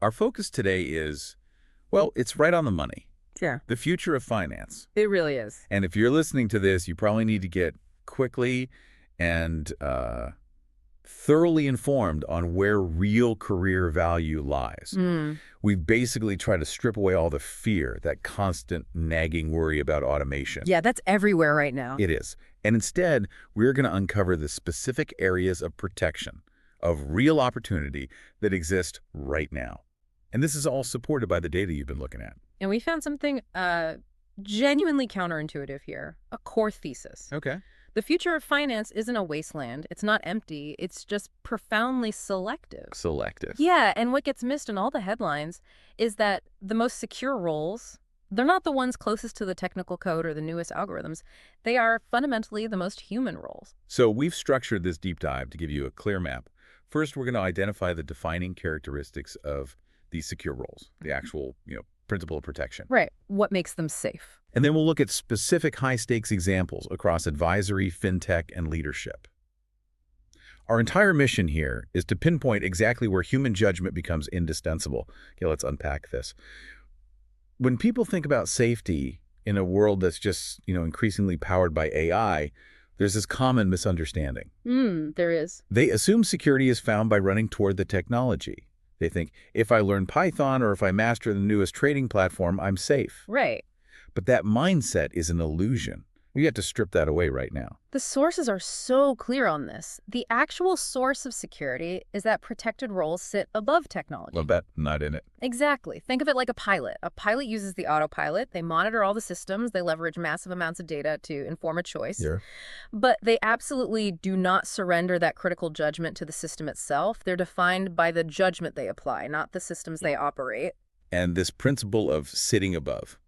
Our focus today is, well, it's right on the money. Yeah, The future of finance. it really is. And if you're listening to this, you probably need to get quickly and thoroughly informed on where real career value lies. Mm. We've basically tried to strip away all the fear, that constant nagging worry about automation. Yeah, that's everywhere right now. It is. And instead, we're going to uncover the specific areas of protection, of real opportunity that exist right now. And this is all supported by the data you've been looking at. And we found something genuinely counterintuitive here, a core thesis. Okay. The future of finance isn't a wasteland. It's not empty. It's just profoundly selective. Selective. Yeah, and what gets missed in all the headlines is that the most secure roles, they're not the ones closest to the technical code or the newest algorithms. They are fundamentally the most human roles. So we've structured this deep dive to give you a clear map. First, we're going to identify the defining characteristics of these secure roles, the actual, principle of protection. Right. What makes them safe? And then we'll look at specific high-stakes examples across advisory, fintech, and leadership. Our entire mission here is to pinpoint exactly where human judgment becomes indispensable. Okay, let's unpack this. When people think about safety in a world that's just, increasingly powered by AI, there's this common misunderstanding. There is. They assume security is found by running toward the technology. They think, if I learn Python or if I master the newest trading platform, I'm safe. Right. But that mindset is an illusion. We have to strip that away right now. The sources are so clear on this. The actual source of security is that protected roles sit above technology. Well, bet not in it. Exactly. Think of it like a pilot. A pilot uses the autopilot. They monitor all the systems. They leverage massive amounts of data to inform a choice. Yeah. But they absolutely do not surrender that critical judgment to the system itself. They're defined by the judgment they apply, not the systems they operate. And this principle of sitting above,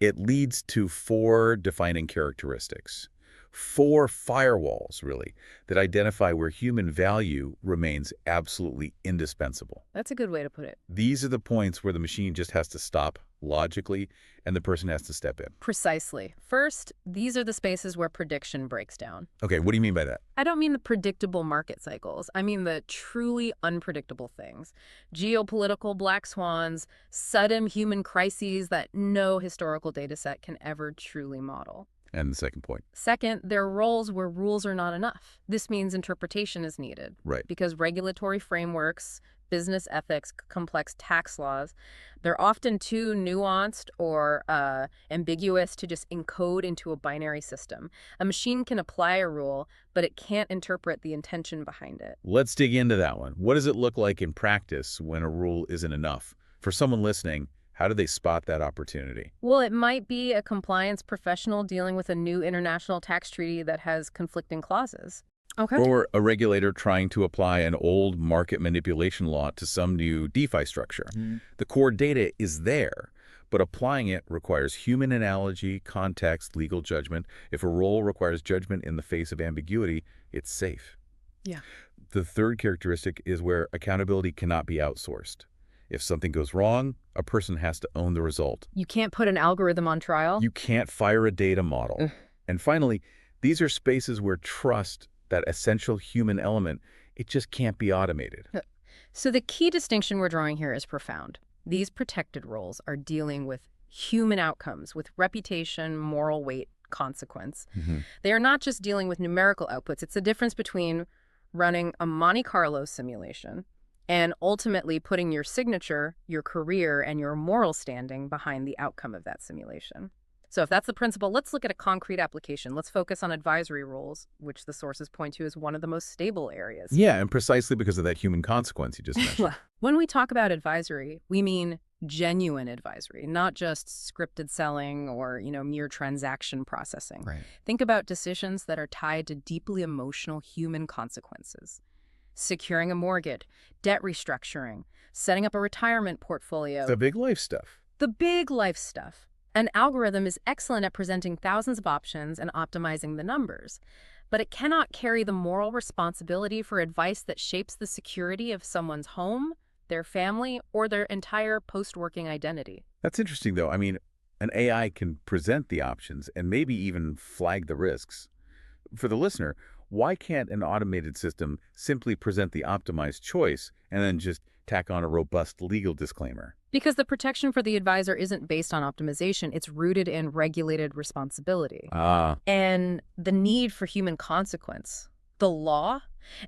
it leads to 4 defining characteristics, 4 firewalls, really, that identify where human value remains absolutely indispensable. That's a good way to put it. These are the points where the machine just has to stop logically and the person has to step in. Precisely. First, these are the spaces where prediction breaks down. Okay, what do you mean by that? I don't mean the predictable market cycles. I mean the truly unpredictable things. Geopolitical black swans, sudden human crises that no historical data set can ever truly model. And the second point. Second, there are roles where rules are not enough. This means interpretation is needed. Right. Because regulatory frameworks, business ethics, complex tax laws, they're often too nuanced or ambiguous to just encode into a binary system. A machine can apply a rule, but it can't interpret the intention behind it. Let's dig into that one. What does it look like in practice when a rule isn't enough? For someone listening, how do they spot that opportunity? Well, it might be a compliance professional dealing with a new international tax treaty that has conflicting clauses. Okay. Or a regulator trying to apply an old market manipulation law to some new DeFi structure. The core data is there, but applying it requires human analogy, context, legal judgment. If a role requires judgment in the face of ambiguity, it's safe. Yeah. The third characteristic is where accountability cannot be outsourced. If something goes wrong, a person has to own the result. You can't put an algorithm on trial. You can't fire a data model. And finally, these are spaces where trust, that essential human element, it just can't be automated. So the key distinction we're drawing here is profound. These protected roles are dealing with human outcomes, with reputation, moral weight, consequence. They are not just dealing with numerical outputs. It's the difference between running a Monte Carlo simulation and ultimately putting your signature, your career, and your moral standing behind the outcome of that simulation. So if that's the principle, let's look at a concrete application. Let's focus on advisory roles, which the sources point to as one of the most stable areas. Yeah, and precisely because of that human consequence you just mentioned. When we talk about advisory, we mean genuine advisory, not just scripted selling or, mere transaction processing. Right. Think about decisions that are tied to deeply emotional human consequences. Securing a mortgage, debt restructuring, setting up a retirement portfolio. The big life stuff. The big life stuff. An algorithm is excellent at presenting thousands of options and optimizing the numbers, but it cannot carry the moral responsibility for advice that shapes the security of someone's home, their family, or their entire post-working identity. That's interesting, though. I mean, an AI can present the options and maybe even flag the risks. For the listener, why can't an automated system simply present the optimized choice and then just tack on a robust legal disclaimer. Because the protection for the advisor isn't based on optimization, it's rooted in regulated responsibility. Ah, And the need for human consequence, the law,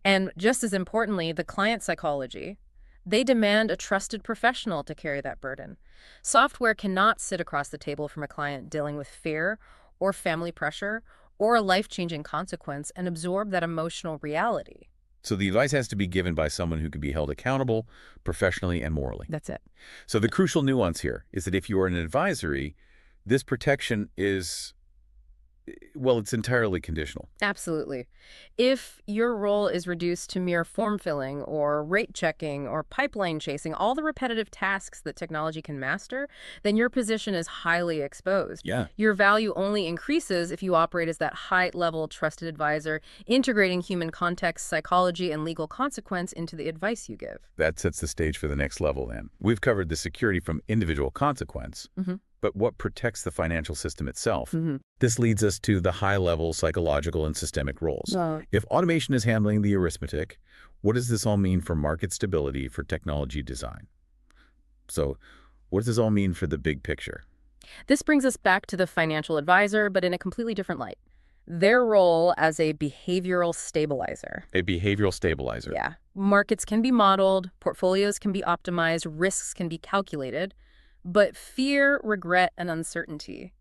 and just as importantly, the client psychology, they demand a trusted professional to carry that burden. Software cannot sit across the table from a client dealing with fear or family pressure or a life-changing consequence and absorb that emotional reality. so the advice has to be given by someone who can be held accountable professionally and morally. That's it. So the crucial nuance here is that if you are an advisory, this protection is, well, it's entirely conditional. Absolutely. If your role is reduced to mere form filling or rate checking or pipeline chasing, all the repetitive tasks that technology can master, then your position is highly exposed. Yeah. Your value only increases if you operate as that high-level trusted advisor, integrating human context, psychology, and legal consequence into the advice you give. That sets the stage for the next level then. We've covered the security from individual consequence, but what protects the financial system itself? This leads us to the high-level psychological and systemic roles. If automation is handling the arithmetic, what does this all mean for market stability, for technology design? So what does this all mean for the big picture? This brings us back to the financial advisor, but in a completely different light. Their role as a behavioral stabilizer. A behavioral stabilizer. Yeah. Markets can be modeled, portfolios can be optimized, risks can be calculated, but fear, regret, and uncertainty,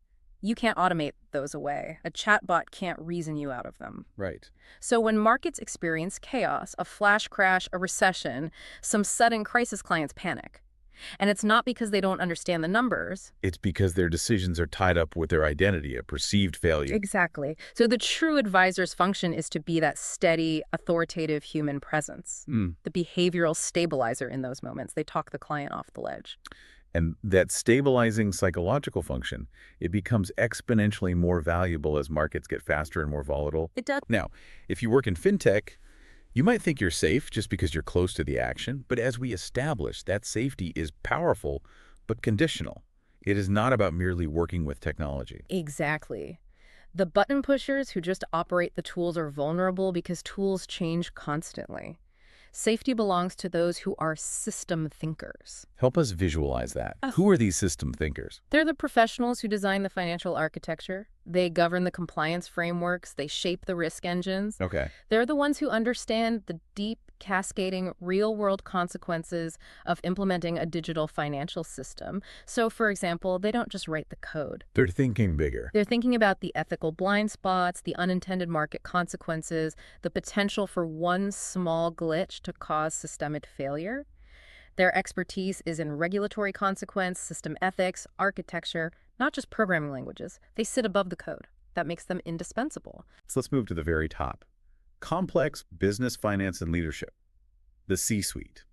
you can't automate those away. A chatbot can't reason you out of them. Right. So when markets experience chaos, a flash crash, a recession, some sudden crisis, clients panic. And it's not because they don't understand the numbers. It's because their decisions are tied up with their identity, a perceived failure. Exactly. So the true advisor's function is to be that steady, authoritative human presence, the behavioral stabilizer in those moments. They talk the client off the ledge. And that stabilizing psychological function, it becomes exponentially more valuable as markets get faster and more volatile. It does. Now, if you work in fintech, you might think you're safe just because you're close to the action, but as we establish, that safety is powerful but conditional. It is not about merely working with technology. Exactly. The button pushers who just operate the tools are vulnerable because tools change constantly. Safety belongs to those who are system thinkers. Help us visualize that. Who are these system thinkers? They're the professionals who design the financial architecture. They govern the compliance frameworks. They shape the risk engines. Okay. They're the ones who understand the deep, cascading, real-world consequences of implementing a digital financial system. So, for example, they don't just write the code. They're thinking bigger. They're thinking about the ethical blind spots, the unintended market consequences, the potential for one small glitch to cause systemic failure. Their expertise is in regulatory consequence, system ethics, architecture, not just programming languages. They sit above the code. That makes them indispensable. So let's move to the very top. Complex business, finance, and leadership. The C-suite.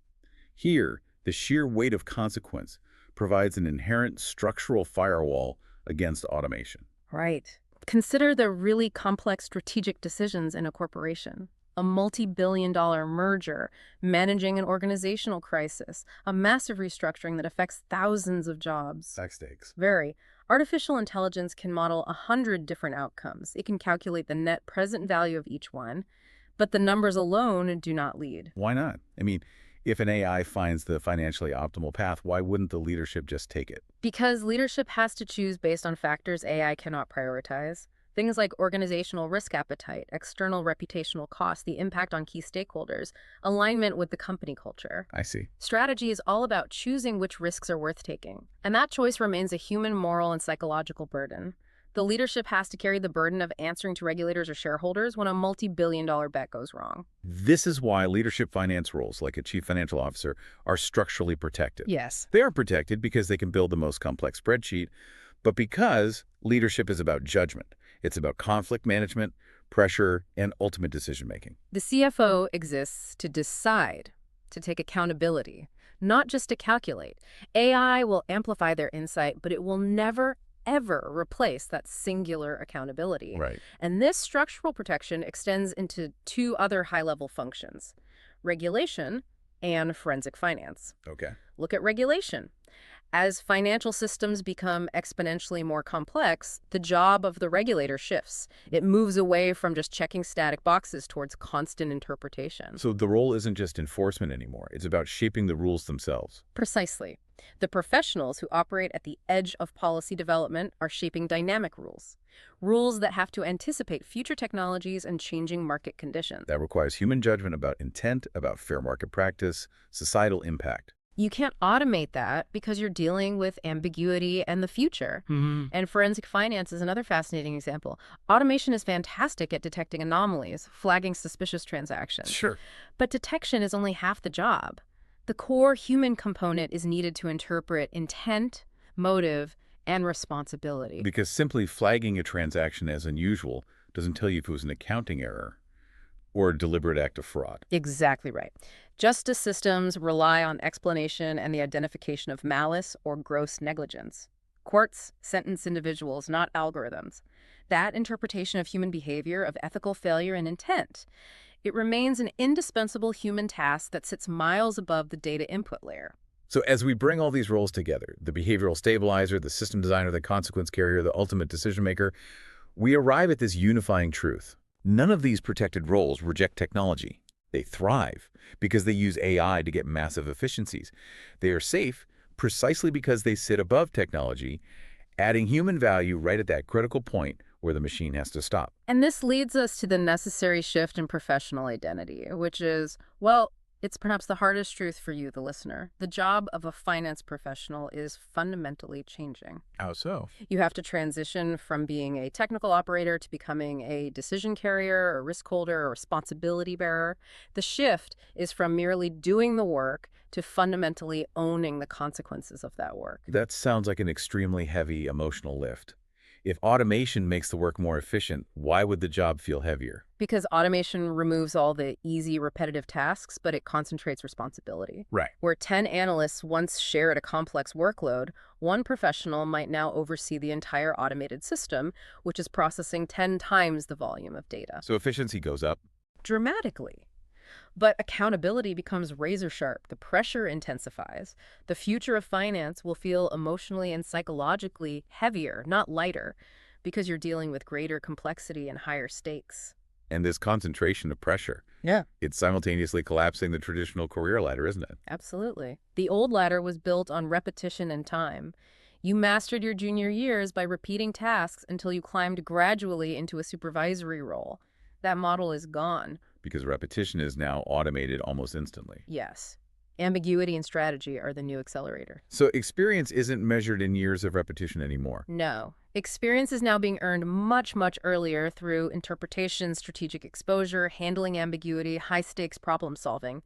Here, the sheer weight of consequence provides an inherent structural firewall against automation. Right. Consider the really complex strategic decisions in a corporation. A multi-billion-dollar merger, managing an organizational crisis, a massive restructuring that affects thousands of jobs. High stakes. Very. Artificial intelligence can model 100 different outcomes. It can calculate the net present value of each one, but the numbers alone do not lead. Why not? I mean, if an AI finds the financially optimal path, why wouldn't the leadership just take it? Because leadership has to choose based on factors AI cannot prioritize. Things like organizational risk appetite, external reputational costs, the impact on key stakeholders, alignment with the company culture. I see. Strategy is all about choosing which risks are worth taking. And that choice remains a human moral and psychological burden. The leadership has to carry the burden of answering to regulators or shareholders when a multi-billion-dollar bet goes wrong. This is why leadership finance roles, like a chief financial officer, are structurally protected. Yes. They are protected because they can build the most complex spreadsheet, but because leadership is about judgment. It's about conflict management, pressure, and ultimate decision-making. The CFO exists to decide, to take accountability, not just to calculate. AI will amplify their insight, but it will never, ever replace that singular accountability. Right. And this structural protection extends into two other high-level functions: regulation and forensic finance. Okay. Look at regulation. As financial systems become exponentially more complex, the job of the regulator shifts. It moves away from just checking static boxes towards constant interpretation. So the role isn't just enforcement anymore. It's about shaping the rules themselves. Precisely. The professionals who operate at the edge of policy development are shaping dynamic rules. Rules that have to anticipate future technologies and changing market conditions. That requires human judgment about intent, about fair market practice, societal impact. You can't automate that because you're dealing with ambiguity and the future. And forensic finance is another fascinating example. Automation is fantastic at detecting anomalies, flagging suspicious transactions. Sure. But detection is only half the job. The core human component is needed to interpret intent, motive, and responsibility. Because simply flagging a transaction as unusual doesn't tell you if it was an accounting error or a deliberate act of fraud. Exactly right. Justice systems rely on explanation and the identification of malice or gross negligence. Courts sentence individuals, not algorithms. That interpretation of human behavior, of ethical failure and intent, it remains an indispensable human task that sits miles above the data input layer. So as we bring all these roles together, the behavioral stabilizer, the system designer, the consequence carrier, the ultimate decision maker, we arrive at this unifying truth. None of these protected roles reject technology. They thrive because they use AI to get massive efficiencies. They are safe precisely because they sit above technology, adding human value right at that critical point where the machine has to stop. And this leads us to the necessary shift in professional identity, which is, well, it's perhaps the hardest truth for you, the listener. The job of a finance professional is fundamentally changing. How so? You have to transition from being a technical operator to becoming a decision carrier, a risk holder, a responsibility bearer. The shift is from merely doing the work to fundamentally owning the consequences of that work. That sounds like an extremely heavy emotional lift. If automation makes the work more efficient, why would the job feel heavier? Because automation removes all the easy, repetitive tasks, but it concentrates responsibility. Right. Where 10 analysts once shared a complex workload, one professional might now oversee the entire automated system, which is processing 10 times the volume of data. So efficiency goes up. Dramatically. But accountability becomes razor sharp. The pressure intensifies. The future of finance will feel emotionally and psychologically heavier, not lighter, because you're dealing with greater complexity and higher stakes. And this concentration of pressure, it's simultaneously collapsing the traditional career ladder, isn't it? Absolutely. The old ladder was built on repetition and time. You mastered your junior years by repeating tasks until you climbed gradually into a supervisory role. That model is gone. Because repetition is now automated almost instantly. Yes. Ambiguity and strategy are the new accelerator. So experience isn't measured in years of repetition anymore. No. Experience is now being earned much, much earlier through interpretation, strategic exposure, handling ambiguity, high-stakes problem solving.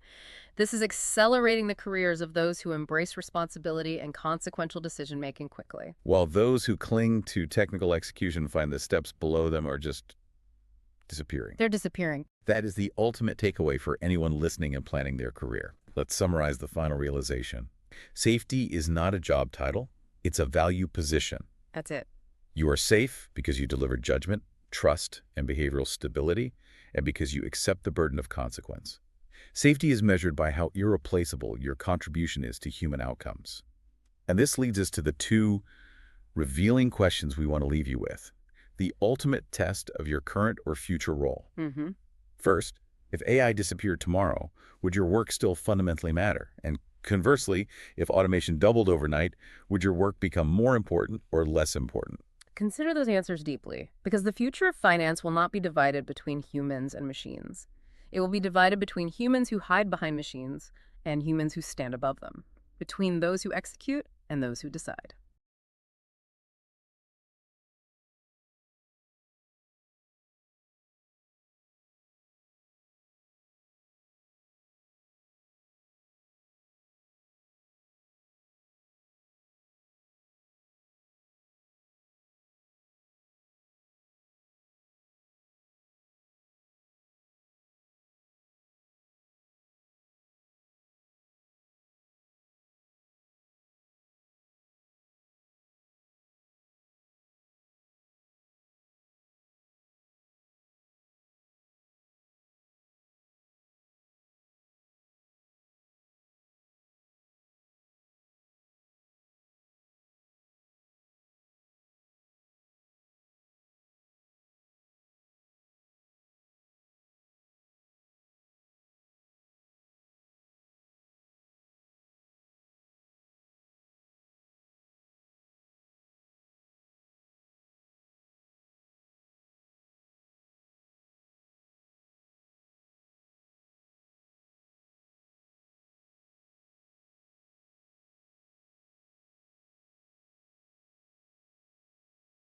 This is accelerating the careers of those who embrace responsibility and consequential decision-making quickly. While those who cling to technical execution find the steps below them are just disappearing. They're disappearing. That is the ultimate takeaway for anyone listening and planning their career. Let's summarize the final realization. Safety is not a job title. It's a value position. That's it. You are safe because you deliver judgment, trust, and behavioral stability, and because you accept the burden of consequence. Safety is measured by how irreplaceable your contribution is to human outcomes. And this leads us to the two revealing questions we want to leave you with. The ultimate test of your current or future role. First, if AI disappeared tomorrow, would your work still fundamentally matter? And conversely, if automation doubled overnight, would your work become more important or less important? Consider those answers deeply, because the future of finance will not be divided between humans and machines. It will be divided between humans who hide behind machines and humans who stand above them, between those who execute and those who decide.